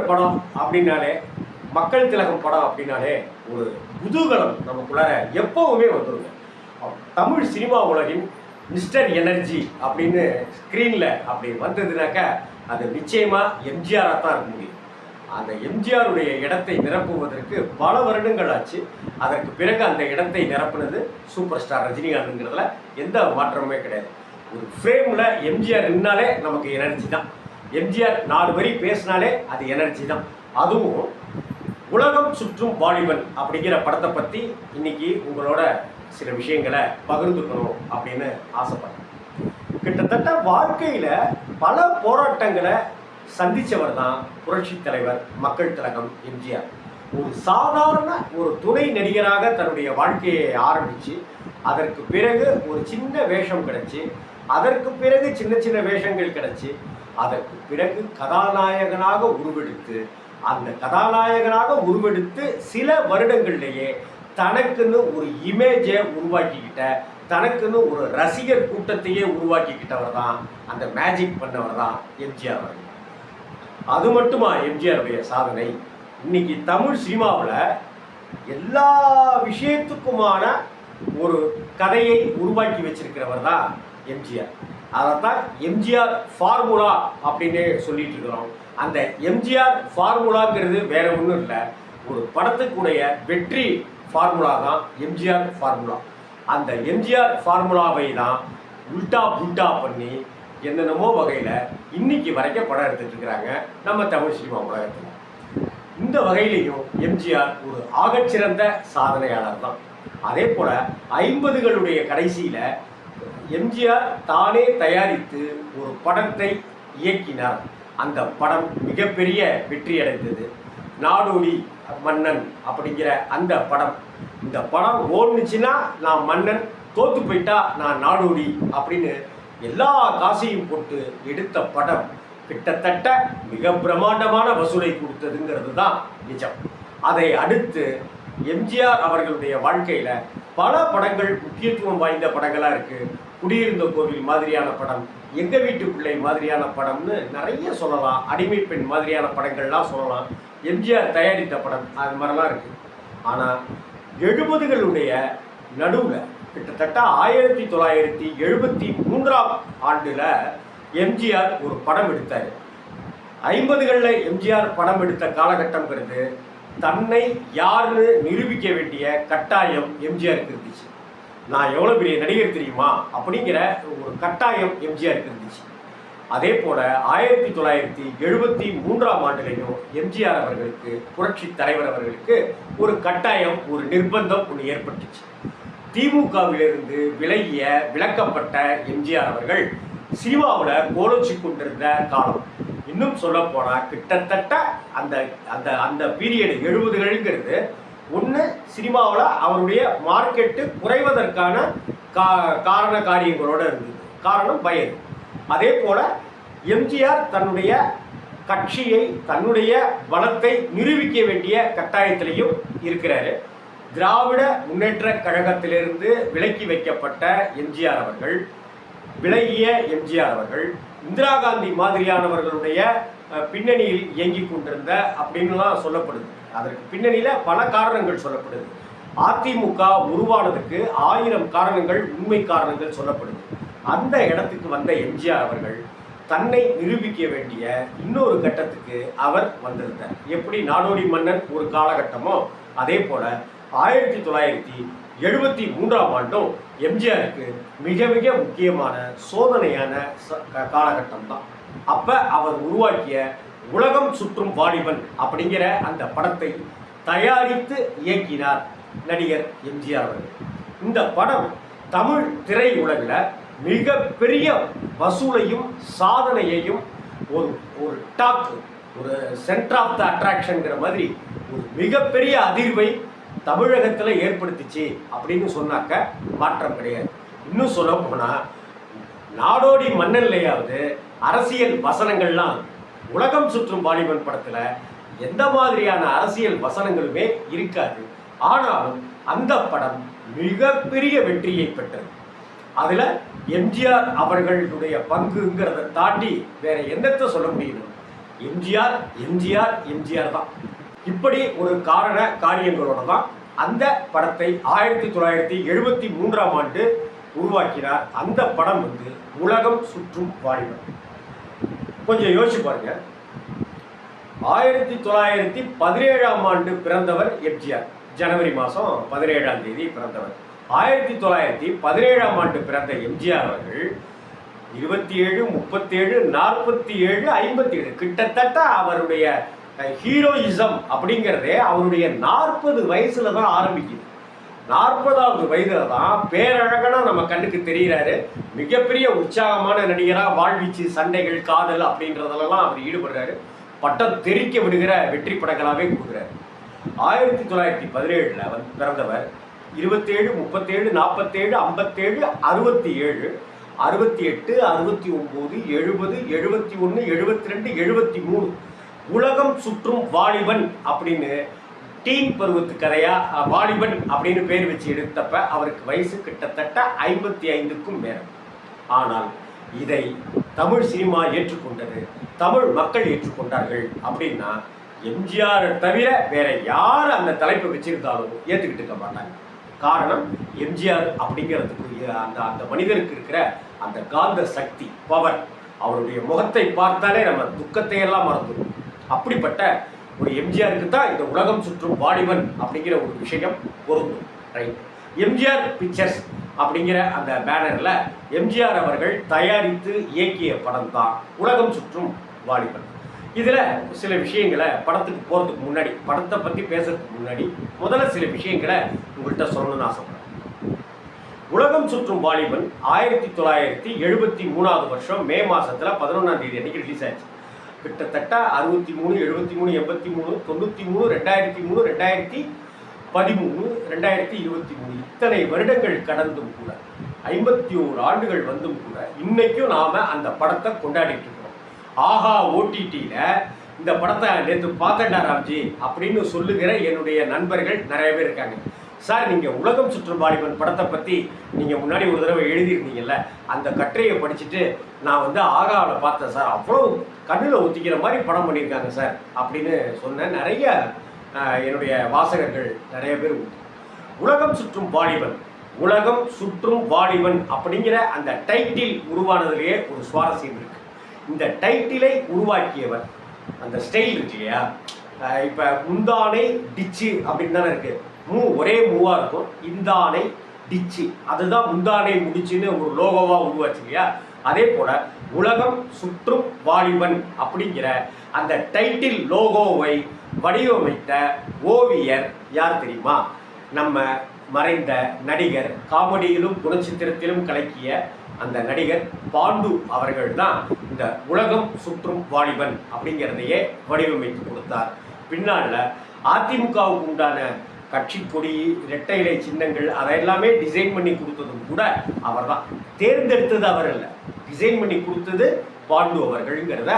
தலைவர் படம் அப்படின்னாலே, மக்கள் திலகம் படம் அப்படின்னாலே ஒரு குதூகலம் நமக்குள்ளார எப்பவுமே வந்துருங்க. தமிழ் சினிமா உலகின் மிஸ்டர் எனர்ஜி அப்படின்னு ஸ்க்ரீனில் அப்படி வந்ததுனாக்கா அது நிச்சயமாக எம்ஜிஆராக தான் இருக்க முடியும். அந்த எம்ஜிஆருடைய இடத்தை நிரப்புவதற்கு பல வருடங்கள் ஆச்சு. அதற்கு பிறகு அந்த இடத்தை நிரப்புனது சூப்பர் ஸ்டார் ரஜினிகாந்த்ங்கிறதுல எந்த மாற்றமுமே கிடையாது. ஒரு ஃப்ரேமில் எம்ஜிஆர் நின்னாலே நமக்கு எனர்ஜி தான். எம்ஜிஆர் 4 வரி பேசினாலே அது எனர்ஜி தான். அதுவும் உலகம் சுற்றும் வாலிபன் அப்படிங்கிற படத்தை பற்றி இன்னைக்கு உங்களோட சில விஷயங்களை பகிர்ந்துக்கணும் அப்படின்னு ஆசைப்படுறேன். கிட்டத்தட்ட வாழ்க்கையில் பல போராட்டங்களை சந்தித்தவர் தான் புரட்சி தலைவர் மக்கள் திலகம் எம்ஜிஆர். ஒரு சாதாரண ஒரு துணை நடிகராக தன்னுடைய வாழ்க்கையை ஆரம்பித்து அதற்கு பிறகு ஒரு சின்ன வேஷம் கிடைச்சி, அதற்கு பிறகு சின்ன சின்ன வேஷங்கள் கிடைச்சி, அதற்கு பிறகு கதாநாயகனாக உருவெடுத்து, அந்த கதாநாயகனாக உருவெடுத்து சில வருடங்கள்லேயே தனக்குன்னு ஒரு இமேஜை உருவாக்கிக்கிட்ட, தனக்குன்னு ஒரு ரசிகர் கூட்டத்தையே உருவாக்கிக்கிட்டவர் தான், அந்த மேஜிக் பண்ணவர் தான் எம்ஜிஆர் அவர்கள். அது மட்டுமா எம்ஜிஆருடைய சாதனை? இன்னைக்கு தமிழ் சினிமாவில் எல்லா விஷயத்துக்குமான ஒரு கதையை உருவாக்கி வச்சிருக்கிறவர் தான் எம்ஜிஆர். அதைத்தான் எம்ஜிஆர் ஃபார்முலா அப்படின்னு சொல்லிட்டு இருக்கிறோம். அந்த எம்ஜிஆர் ஃபார்முலாங்கிறது வேற ஒன்றும் இல்லை, ஒரு படத்துக்குடைய வெற்றி ஃபார்முலா தான் எம்ஜிஆர் ஃபார்முலா. அந்த எம்ஜிஆர் ஃபார்முலாவை தான் உல்டா புல்டா பண்ணி என்னென்னமோ வகையில் இன்னைக்கு வரைக்கும் படம் எடுத்துட்டு இருக்கிறாங்க நம்ம தமிழ் சினிமா உலகத்தில். இந்த வகையிலையும் எம்ஜிஆர் ஒரு ஆகச்சிறந்த சாதனையாளர் தான். அதே போல் 50களுடைய கடைசியில் எம்ஜிஆர் தானே தயாரித்து ஒரு படத்தை இயக்கினார். அந்த படம் மிகப்பெரிய வெற்றி அடைந்தது. நாடோடி மன்னன் அப்படிங்கிற அந்த படம். இந்த படம் ஓடுனுச்சுன்னா நான் மன்னன், தோத்து போயிட்டா நான் நாடோடி அப்படின்னு எல்லா காசையும் போட்டு எடுத்த படம் கிட்டத்தட்ட மிக பிரம்மாண்டமான வசூலை கொடுத்ததுங்கிறது தான் நிஜம். அதை அடுத்து எம்ஜிஆர் அவர்களுடைய வாழ்க்கையில் பல படங்கள் முக்கியத்துவம் வாய்ந்த படங்களாக இருக்குது. குடியிருந்த கோவில் மாதிரியான படம், எங்கள் வீட்டு பிள்ளை மாதிரியான படம்னு நிறைய சொல்லலாம். அடிமை பெண் மாதிரியான படங்கள்லாம் சொல்லலாம். எம்ஜிஆர் தயாரித்த படம் அது மாதிரிலாம் இருக்குது. ஆனால் 70களுடைய நடுவில் கிட்டத்தட்ட 1973ஆம் ஆண்டில் எம்ஜிஆர் ஒரு படம் எடுத்தார். 50களில் எம்ஜிஆர் படம் எடுத்த காலகட்டம்ங்கிறது தன்னை யாருன்னு நிரூபிக்க வேண்டிய கட்டாயம் எம்ஜிஆருக்கு இருந்துச்சு. நான் எவ்வளோ பெரிய நடிகர் தெரியுமா அப்படிங்கிற ஒரு கட்டாயம் எம்ஜிஆருக்கு இருந்துச்சு. அதே போல் 1973ஆம் ஆண்டிலையும் எம்ஜிஆர் அவர்களுக்கு, புரட்சி தலைவர் அவர்களுக்கு ஒரு கட்டாயம், ஒரு நிர்பந்தம் ஒன்று ஏற்பட்டுச்சு. திமுகவிலிருந்து விலக்கப்பட்ட எம்ஜிஆர் அவர்கள் சினிமாவில் கோலோச்சி கொண்டிருந்த காலம். இன்னும் சொல்ல போனால் கிட்டத்தட்ட அந்த அந்த அந்த பீரியடு 70களுங்கிறது ஒன்று சினிமாவில் அவருடைய மார்க்கெட்டு குறைவதற்கான காரண காரியங்களோடு இருந்தது. காரணம் வயது. அதே போல் எம்ஜிஆர் தன்னுடைய கட்சியை, தன்னுடைய பலத்தை நிரூபிக்க வேண்டிய கட்டாயத்திலையும் இருக்கிறாரு. திராவிட முன்னேற்ற கழகத்திலிருந்து விலக்கி வைக்கப்பட்ட எம்ஜிஆர் அவர்கள், விலகிய எம்ஜிஆர் அவர்கள் இந்திரா காந்தி மாதிரியானவர்களுடைய பின்னணியில் இயங்கி கொண்டிருந்த அப்படின்லாம் சொல்லப்படுது. அதற்கு பின்னணியில் பல காரணங்கள் சொல்லப்படுது. அதிமுக உருவானதுக்கு 1000 காரணங்கள், உண்மை காரணங்கள் சொல்லப்படுது. அந்த இடத்துக்கு வந்த எம்ஜிஆர் அவர்கள் தன்னை நிரூபிக்க வேண்டிய இன்னொரு கட்டத்துக்கு அவர் வந்திருந்தார். எப்படி நாடோடி மன்னன் ஒரு காலகட்டமோ அதே போல 1973ஆம் ஆண்டும் எம்ஜிஆருக்கு மிக மிக முக்கியமான சோதனையான காலகட்டம் தான். அப்போ அவர் உருவாக்கிய உலகம் சுற்றும் வாலிபன் அப்படிங்கிற அந்த படத்தை தயாரித்து இயக்கினார் நடிகர் எம்ஜிஆர் அவர்கள். இந்த படம் தமிழ் திரையுலகில் மிகப்பெரிய வசூலையும் சாதனையையும் ஒரு டாப், ஒரு சென்டர் ஆஃப் த அட்ராக்ஷன்கிற மாதிரி ஒரு மிகப்பெரிய அதிர்வை தமிழகத்தில் ஏற்படுத்திச்சு அப்படின்னு சொன்னாக்க மாற்றம் கிடையாது. இன்னும் சொல்ல போனால் நாடோடி மன்னன்லையாவது அரசியல் வசனங்கள்லாம் உலகம் சுற்றும் வாலிபன் படத்தில் எந்த மாதிரியான அரசியல் வசனங்களுமே இருக்காது. ஆனாலும் அந்த படம் மிகப்பெரிய வெற்றியை பெற்றது. அதில் எம்ஜிஆர் அவர்களுடைய பங்குங்கிறத தாண்டி வேற என்னத்தை சொல்ல முடியும்? எம்ஜிஆர் எம்ஜிஆர் எம்ஜிஆர் தான். இப்படி ஒரு காரண காரியங்களோட தான் அந்த படத்தை 1973ஆம் ஆண்டு உருவாக்கினார். அந்த படம் வந்து உலகம் சுற்றும் வாலிபன். கொஞ்சம் யோசிச்சு பாருங்க. 1917ஆம் ஆண்டு பிறந்தவர் எம்ஜிஆர். ஜனவரி மாதம் 17ஆம் தேதி பிறந்தவர். 1917ஆம் ஆண்டு பிறந்த எம்ஜிஆர் அவர்கள் 27, 37, 47, 57 கிட்டத்தட்ட அவருடைய ஹீரோயிசம் அப்படிங்கிறதே அவருடைய 40 வயசுல தான் ஆரம்பிக்குது. 40வது வயதுல தான் பேரழகனா நம்ம கண்ணுக்கு தெரிகிறாரு. மிகப்பெரிய உற்சாகமான நடிகராக வாழ்வீச்சு, சண்டைகள், காதல் அப்படின்றதுலாம் அவர் ஈடுபடுறாரு. பட்டம் தெரிக்க விடுகிற வெற்றி படங்களாகவே கொடுக்குறாரு. 1917 பிறந்தவர் 27, 37, 47, 57, 67, 68, 69, 70, 71, 72, 73 உலகம் சுற்றும் வாலிபன் அப்படின்னு டீன் பருவத்து கதையா வாலிபன் அப்படின்னு பேர் வச்சு எடுத்தப்ப அவருக்கு வயசு கிட்டத்தட்ட 55க்கும் மேலும். ஆனால் இதை தமிழ் சினிமா ஏற்றுக்கொண்டது, தமிழ் மக்கள் ஏற்றுக்கொண்டார்கள். அப்படின்னா எம்ஜிஆரை தவிர வேற யார் அந்த தலைப்பை வச்சிருந்தாலும் ஏற்றுக்கிட்டு இருக்க மாட்டாங்க. காரணம், எம்ஜிஆர் அப்படிங்கிறதுக்கு அந்த அந்த மனிதருக்கு இருக்கிற அந்த காந்த சக்தி, பவர். அவருடைய முகத்தை பார்த்தாலே நம்ம துக்கத்தை எல்லாம் மறந்துடும். அப்படிப்பட்ட ஒரு எம்ஜிஆருக்கு தான் இந்த உலகம் சுற்றும் வாலிபன் அப்படிங்கிற ஒரு விஷயம் பொருந்தும். ரைட். எம்ஜிஆர் பிக்சர்ஸ் அப்படிங்கிற அந்த பேனரில் எம்ஜிஆர் அவர்கள் தயாரித்து இயக்கிய படம் தான் உலகம் சுற்றும் வாலிபன். இதில் சில விஷயங்களை படத்துக்கு போகிறதுக்கு முன்னாடி, படத்தை பற்றி பேசுறதுக்கு முன்னாடி முதல்ல சில விஷயங்களை உங்கள்கிட்ட சொல்லணும்னு ஆசைப்படுறேன். உலகம் சுற்றும் வாலிபன் 1973ஆவது வருஷம் மே மாதத்தில் 11ஆம் தேதி அன்றைக்கி ரிலீஸ் ஆச்சு. கிட்டத்தட்ட 63, 73, 83, 93, 2003, 2013, 2023 இத்தனை வருடங்கள் கடந்தும் கூட, 51 ஆண்டுகள் வந்தும் கூட இன்னைக்கும் நாம் அந்த படத்தை கொண்டாடிட்டு இருக்கோம். ஆஹா ஓடிடியில் இந்த படத்தை நேற்று பார்த்தேன்டா ராம்ஜி அப்படின்னு சொல்லுகிற என்னுடைய நண்பர்கள் நிறைய பேர் இருக்காங்க. சார், நீங்கள் உலகம் சுற்றும் வாலிபன் படத்தை பற்றி நீங்கள் முன்னாடி ஒரு தடவை எழுதியிருந்தீங்கல்ல, அந்த கட்டுரையை படிச்சுட்டு நான் வந்து ஆகாவில் பார்த்தேன் சார், அவ்வளோ கண்ணில் ஒத்திக்கிற மாதிரி படம் பண்ணியிருக்காங்க சார் அப்படின்னு சொன்ன நிறைய என்னுடைய வாசகர்கள் நிறைய பேர் உண்டு. உலகம் சுற்றும் வாலிபன், உலகம் சுற்றும் வாலிபன் அப்படிங்கிற அந்த டைட்டில் உருவானதுலேயே ஒரு சுவாரஸ்யம் இருக்கு. இந்த டைட்டிலை உருவாக்கியவர், அந்த ஸ்டைல் இருக்கு இல்லையா, இப்போ முந்தானை டிச்சு அப்படின்னு தானே இருக்கு. ஒரே மூவா இருக்கும். இந்தானை டிச்சு, அதுதான் முந்தானை முடிச்சுன்னு ஒரு லோகோவா உருவாச்சு இல்லையா. அதே போல உலகம் சுற்றும் வாலிபன் அப்படிங்கிற அந்த டைட்டில் லோகோவை வடிவமைத்த ஓவியர் யார் தெரியுமா? நம்ம மறைந்த நடிகர், காமெடியிலும் குணச்சித்திரத்திலும் கலக்கிய அந்த நடிகர் பாண்டு அவர்கள் தான் இந்த உலகம் சுற்றும் வாலிபன் அப்படிங்கிறதையே வடிவமைத்து கொடுத்தார். பின்னால் அதிமுகவுக்கு உண்டான கட்சி கொடி, இரட்டை இலை சின்னங்கள் அதையெல்லாமே டிசைன் பண்ணி கொடுத்ததும் கூட அவர் தான். தேர்ந்தெடுத்தது அவர் இல்லை, டிசைன் பண்ணி கொடுத்தது பாண்டு அவர்கள்ங்கிறத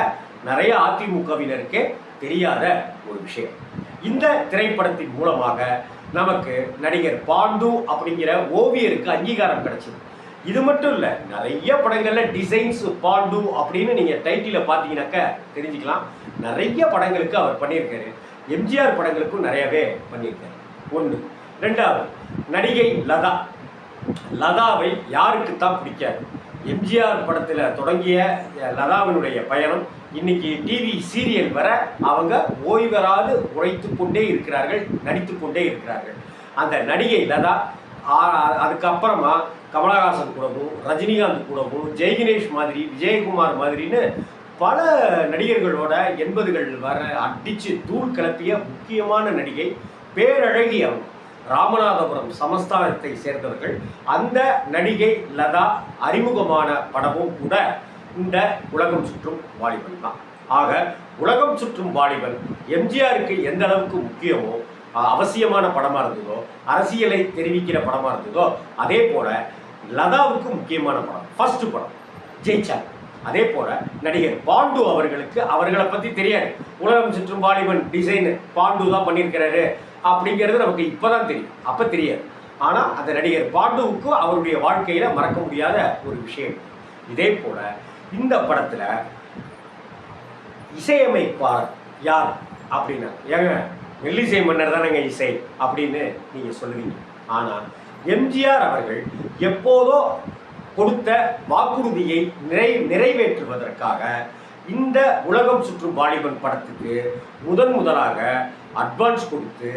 நிறைய அதிமுகவினருக்கே தெரியாத ஒரு விஷயம். இந்த திரைப்படத்தின் மூலமாக நமக்கு நடிகர் பாண்டு அப்படிங்கிற ஓவியருக்கு அங்கீகாரம் கிடைச்சது. இது மட்டும் இல்லை, நிறைய படங்களில் டிசைன்ஸ் பாண்டு அப்படின்னு நீங்கள் டைட்டிலில் பார்த்தீங்கன்னாக்க தெரிஞ்சுக்கலாம். நிறைய படங்களுக்கு அவர் பண்ணியிருக்காரு. எம்ஜிஆர் படங்களுக்கும் நிறையவே பண்ணியிருக்காரு. ஒன்று. ரெண்டாவது, நடிகை லதா. லதாவை யாருக்கு தான் பிடிக்காது? எம்ஜிஆர் படத்தில் தொடங்கிய லதாவினுடைய பயணம் இன்னைக்கு டிவி சீரியல் வர அவங்க ஓய்வராது உழைத்து கொண்டே இருக்கிறார்கள், நடித்து கொண்டே இருக்கிறார்கள். அந்த நடிகை லதா அதுக்கப்புறமா கமலஹாசன் கூடவும், ரஜினிகாந்த் கூடவும், ஜெய்கணேஷ் மாதிரி, விஜயகுமார் மாதிரின்னு பல நடிகர்களோட 80கள் வர அடித்து தூள் கிளப்பிய முக்கியமான நடிகை, பேரழகி. அவங்க ராமநாதபுரம் சமஸ்தானத்தை சேர்ந்தவர்கள். அந்த நடிகை லதா அறிமுகமான படமும் கூட இந்த உலகம் சுற்றும் வாலிபன் தான். ஆக உலகம் சுற்றும் வாலிபன் எம்ஜிஆருக்கு எந்த அளவுக்கு முக்கியமோ, அவசியமான படமாக இருந்ததோ, அரசியலை தெரிவிக்கிற படமாக இருந்ததோ, அதே போல லதாவுக்கு முக்கியமான படம், ஃபர்ஸ்ட் படம் ஜெயிச்சார். அதே போல நடிகர் பாண்டு அவர்களுக்கு அவர்களை பற்றி தெரியாது. உலகம் சுற்றும் வாலிபன் டிசைன் பாண்டு தான் பண்ணியிருக்கிறாரு அப்படிங்கிறது நமக்கு இப்போதான் தெரியும், அப்போ தெரியாது. ஆனால் அந்த நடிகர் பாண்டுவுக்கு அவருடைய வாழ்க்கையில் மறக்க முடியாத ஒரு விஷயம். இதே போல இந்த படத்தில் இசையமைப்பார் யார் அப்படின்னா, ஏங்க மெல்லிசை மன்னர் தானேங்க இசை அப்படின்னு நீங்கள் சொல்லுவீங்க. ஆனால் எம்ஜிஆர் அவர்கள் எப்போதோ கொடுத்த வாக்குறுதியை நிறைவேற்றுவதற்காக இந்த உலகம் சுற்றும் வாலிபன் படத்துக்கு முதலாக அட்வான்ஸ் கொடுத்து,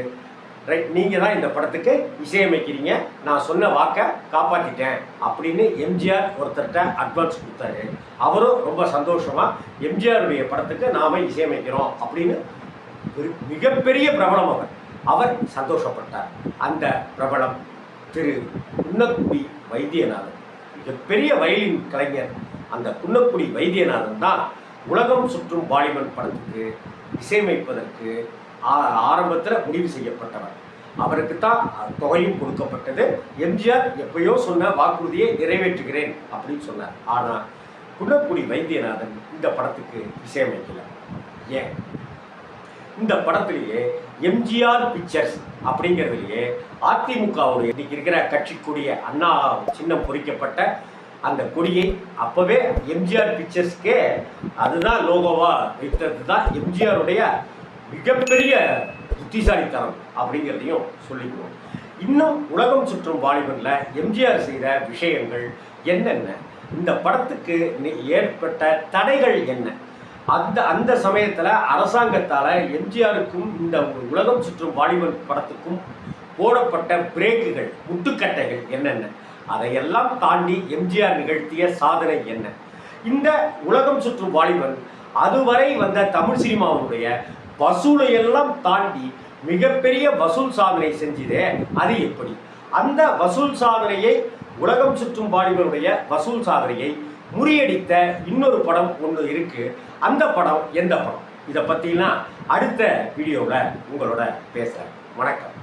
ரைட் நீங்கள் தான் இந்த படத்துக்கு இசையமைக்கிறீங்க, நான் சொன்ன வாக்கை காப்பாற்றிட்டேன் அப்படின்னு எம்ஜிஆர் ஒருத்தர்கிட்ட அட்வான்ஸ் கொடுத்தாரு. அவரும் ரொம்ப சந்தோஷமாக எம்ஜிஆருடைய படத்துக்கு நாம் இசையமைக்கிறோம் அப்படின்னு ஒரு மிகப்பெரிய பிரபலம் அவர் சந்தோஷப்பட்டார். அந்த பிரபலம் திரு குன்னக்குடி வைத்தியநாதன், மிகப்பெரிய வயலின் கலைஞர். அந்த குன்னக்குடி வைத்தியநாதன் தான் உலகம் சுற்றும் வாலிபன் படத்துக்கு இசையமைப்பதற்கு ஆரம்பத்தில் முடிவு செய்யப்பட்டவர். அவருக்கு தான் தொகையும் கொடுக்கப்பட்டது. எம்ஜிஆர் எப்பயோ சொன்ன வாக்குறுதியை நிறைவேற்றுகிறேன் அப்படின்னு சொன்னார். ஆனால் குன்னக்குடி வைத்தியநாதன் இந்த படத்துக்கு இசையமைக்கல. ஏன்? இந்த படத்திலேயே எம்ஜிஆர் பிக்சர்ஸ் அப்படிங்கிறதுலையே அதிமுகவுடைய இன்னைக்கு இருக்கிற கட்சி கொடிய அண்ணா சின்னம் பொறிக்கப்பட்ட அந்த கொடியை அப்போவே எம்ஜிஆர் பிக்சர்ஸ்க்கே அதுதான் லோகோவாக வைத்தது தான் எம்ஜிஆருடைய மிகப்பெரிய புத்திசாலித்தனம் அப்படிங்கிறதையும் சொல்லிக்குவோம். இன்னும் உலகம் சுற்றும் வாலிபனில் எம்ஜிஆர் செய்த விஷயங்கள் என்னென்ன, இந்த படத்துக்கு ஏற்பட்ட தடைகள் என்ன, அந்த சமயத்தில் அரசாங்கத்தால் எம்ஜிஆருக்கும் இந்த உலகம் சுற்றும் வாலிபன் படத்துக்கும் போடப்பட்ட பிரேக்குகள், முட்டுக்கட்டைகள் என்னென்ன, அதையெல்லாம் தாண்டி எம்ஜிஆர் நிகழ்த்திய சாதனை என்ன, இந்த உலகம் சுற்றும் வாலிபன் அதுவரை வந்த தமிழ் சினிமாவுடைய வசூலையெல்லாம் தாண்டி மிகப்பெரிய வசூல் சாதனை செஞ்சதே அது எப்படி, அந்த வசூல் சாதனையை உலகம் சுற்றும் வாலிபனுடைய வசூல் சாதனையை முறியடித்த இன்னொரு படம் ஒன்று இருக்கு. அந்த படம் எந்த படம், இதை பற்றிலாம் அடுத்த வீடியோவில் உங்களோட பேசுகிறேன். வணக்கம்.